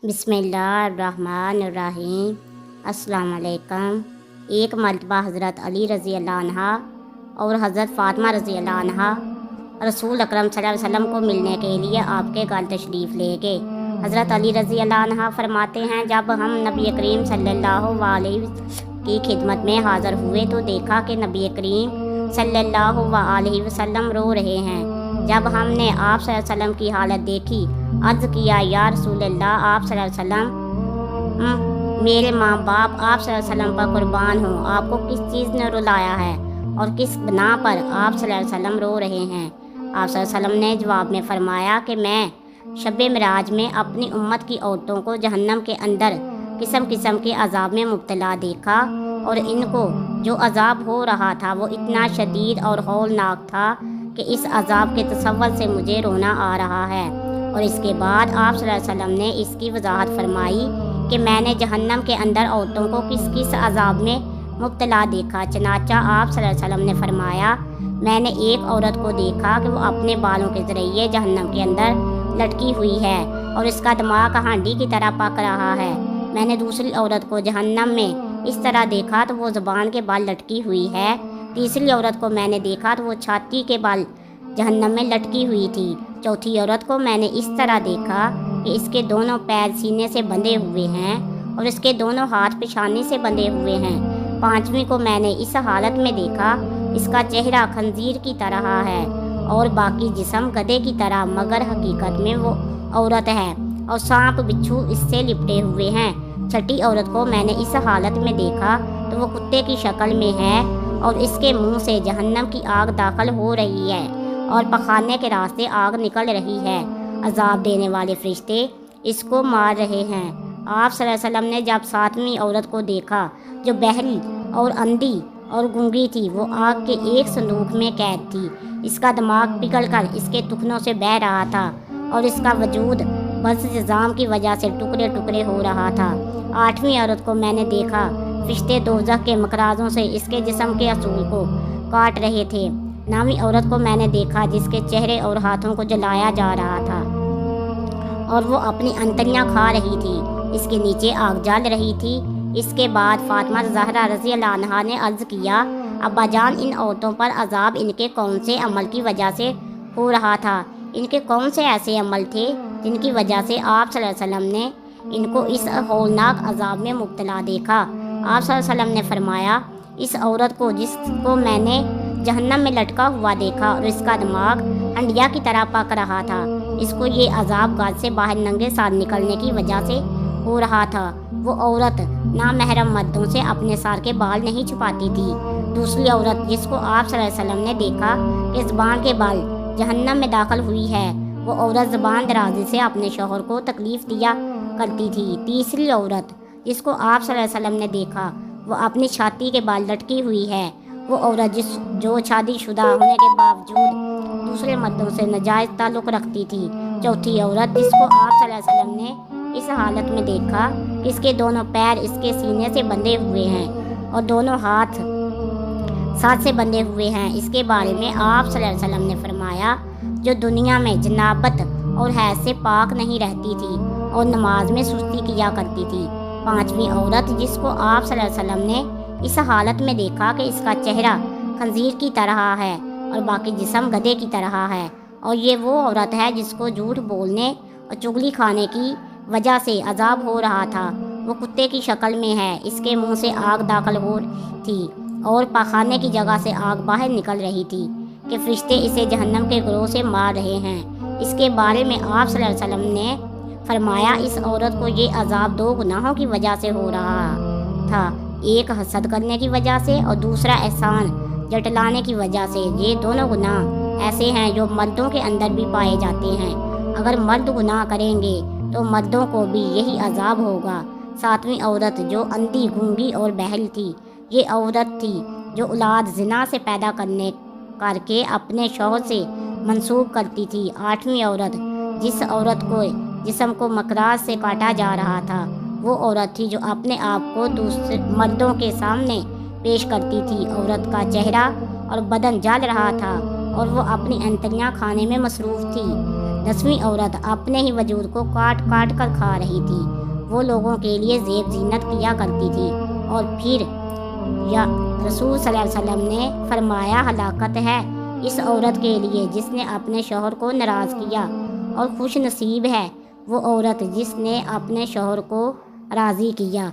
بسم اللہ الرحمن الرحیم۔ السلام علیکم۔ ایک مرتبہ حضرت علی رضی اللہ عنہ اور حضرت فاطمہ رضی اللہ عنہ رسول اکرم صلی اللہ علیہ وسلم کو ملنے کے لیے آپ کے گھر تشریف لے گئے۔ حضرت علی رضی اللہ عنہ فرماتے ہیں، جب ہم نبی کریم صلی اللہ علیہ وسلم کی خدمت میں حاضر ہوئے تو دیکھا کہ نبی کریم صلی اللہ علیہ وسلم رو رہے ہیں۔ جب ہم نے آپ صلی اللہ علیہ وسلم کی حالت دیکھی، عرض کیا، یا رسول اللہ، آپ صلی اللہ علیہ وسلم، میرے ماں باپ آپ صلی اللہ علیہ وسلم پر قربان ہوں، آپ کو کس چیز نے رلایا ہے اور کس بنا پر آپ صلی اللہ علیہ وسلم رو رہے ہیں؟ آپ صلی اللہ علیہ وسلم نے جواب میں فرمایا کہ میں شب معراج میں اپنی امت کی عورتوں کو جہنم کے اندر قسم قسم کے عذاب میں مبتلا دیکھا، اور ان کو جو عذاب ہو رہا تھا وہ اتنا شدید اور ہولناک تھا کہ اس عذاب کے تصور سے مجھے رونا آ رہا ہے۔ اور اس کے بعد آپ صلی اللہ علیہ وسلم نے اس کی وضاحت فرمائی کہ میں نے جہنم کے اندر عورتوں کو کس کس عذاب میں مبتلا دیکھا۔ چنانچہ آپ صلی اللہ علیہ وسلم نے فرمایا، میں نے ایک عورت کو دیکھا کہ وہ اپنے بالوں کے ذریعے جہنم کے اندر لٹکی ہوئی ہے اور اس کا دماغ ہانڈی کی طرح پک رہا ہے۔ میں نے دوسری عورت کو جہنم میں اس طرح دیکھا تو وہ زبان کے بال لٹکی ہوئی ہے۔ تیسری عورت کو میں نے دیکھا تو وہ چھاتی کے بال جہنم میں لٹکی ہوئی تھی۔ چوتھی عورت کو میں نے اس طرح دیکھا کہ اس کے دونوں پیر سینے سے بندھے ہوئے ہیں اور اس کے دونوں ہاتھ پیشانی سے بندھے ہوئے ہیں۔ پانچویں کو میں نے اس حالت میں دیکھا، اس کا چہرہ خنزیر کی طرح ہے اور باقی جسم گدھے کی طرح، مگر حقیقت میں وہ عورت ہے اور سانپ بچھو اس سے لپٹے ہوئے ہیں۔ چھٹی عورت کو میں نے اس حالت میں دیکھا تو وہ کتے کی شکل میں ہے اور اس کے منہ سے جہنم کی آگ داخل ہو رہی ہے اور پخانے کے راستے آگ نکل رہی ہے۔ عذاب دینے والے فرشتے اس کو مار رہے ہیں۔ آپ صلی اللہ علیہ وسلم نے جب ساتویں عورت کو دیکھا جو بہری اور اندھی اور گونگی تھی، وہ آگ کے ایک صندوق میں قید تھی۔ اس کا دماغ پگھل کر اس کے تخنوں سے بہہ رہا تھا اور اس کا وجود بزم کی وجہ سے ٹکڑے ٹکڑے ہو رہا تھا۔ آٹھویں عورت کو میں نے دیکھا، فرشتے دوزخ کے مکرازوں سے اس کے جسم کے اصول کو کاٹ رہے تھے۔ نویں عورت کو میں نے دیکھا جس کے چہرے اور ہاتھوں کو جلایا جا رہا تھا اور وہ اپنی انتڑیاں کھا رہی تھی، اس کے نیچے آگ جل رہی تھی۔ اس کے بعد فاطمہ زہرا رضی اللہ عنہا نے عرض کیا، ابا جان، ان عورتوں پر عذاب ان کے کون سے عمل کی وجہ سے ہو رہا تھا؟ ان کے کون سے ایسے عمل تھے جن کی وجہ سے آپ صلی اللہ علیہ وسلم نے ان کو اس ہولناک عذاب میں مبتلا دیکھا؟ آپ صلی اللہ علیہ وسلم نے فرمایا، اس عورت کو جس کو میں نے جہنم میں لٹکا ہوا دیکھا اور اس کا دماغ ہنڈیا کی طرح پک رہا تھا، اس کو یہ عذاب گھر سے باہر ننگے ساتھ نکلنے کی وجہ سے ہو رہا تھا۔ وہ عورت نامحرم مردوں سے اپنے سر کے بال نہیں چھپاتی تھی۔ دوسری عورت جس کو آپ صلی اللہ علیہ وسلم نے دیکھا کہ زبان کے بال جہنم میں داخل ہوئی ہے، وہ عورت زبان درازی سے اپنے شوہر کو تکلیف دیا کرتی تھی۔ تیسری عورت جس کو آپ صلی اللہ علیہ وسلم نے دیکھا، وہ اپنی چھاتی کے بال لٹکی ہوئی ہے، وہ عورت جو شادی شدہ ہونے کے باوجود دوسرے مردوں سے ناجائز تعلق رکھتی تھی۔ چوتھی عورت جس کو آپ صلی اللہ علیہ وسلم نے اس حالت میں دیکھا کہ اس کے دونوں پیر اس کے سینے سے بندھے ہوئے ہیں اور دونوں ہاتھ ساتھ سے بندھے ہوئے ہیں، اس کے بارے میں آپ صلی اللہ علیہ وسلم نے فرمایا، جو دنیا میں جنابت اور حیض سے پاک نہیں رہتی تھی اور نماز میں سستی کیا کرتی تھی۔ پانچویں عورت جس کو آپ صلی اللہ علیہ وسلم نے اس حالت میں دیکھا کہ اس کا چہرہ خنزیر کی طرح ہے اور باقی جسم گدھے کی طرح ہے، اور یہ وہ عورت ہے جس کو جھوٹ بولنے اور چغلی کھانے کی وجہ سے عذاب ہو رہا تھا۔ وہ کتے کی شکل میں ہے، اس کے منہ سے آگ داخل ہو رہی تھی اور پاخانے کی جگہ سے آگ باہر نکل رہی تھی کہ فرشتے اسے جہنم کے گروہ سے مار رہے ہیں۔ اس کے بارے میں آپ صلی اللہ علیہ وسلم نے فرمایا، اس عورت کو یہ عذاب دو گناہوں کی وجہ سے ہو رہا تھا، ایک حسد کرنے کی وجہ سے اور دوسرا احسان جٹلانے کی وجہ سے۔ یہ دونوں گناہ ایسے ہیں جو مردوں کے اندر بھی پائے جاتے ہیں۔ اگر مرد گناہ کریں گے تو مردوں کو بھی یہی عذاب ہوگا۔ ساتویں عورت جو اندھی، گونگی اور بہل تھی، یہ عورت تھی جو اولاد زنا سے پیدا کر کے اپنے شوہر سے منسوب کرتی تھی۔ آٹھویں عورت جس عورت کو جسم کو مکراز سے کاٹا جا رہا تھا، وہ عورت تھی جو اپنے آپ کو دوسرے مردوں کے سامنے پیش کرتی تھی۔ عورت کا چہرہ اور بدن جل رہا تھا اور وہ اپنی انتڑیاں کھانے میں مصروف تھی۔ 10ویں عورت اپنے ہی وجود کو کاٹ کاٹ کر کھا رہی تھی۔ وہ لوگوں کے لیے زیب زینت کیا کرتی تھی، اور پھر یا رسول صلی اللہ علیہ وسلم نے فرمایا ہلاکت ہے اس عورت کے لیے جس نے اپنے شوہر کو ناراض کیا، اور خوش نصیب ہے وہ عورت جس نے اپنے شوہر کو راضی کیا۔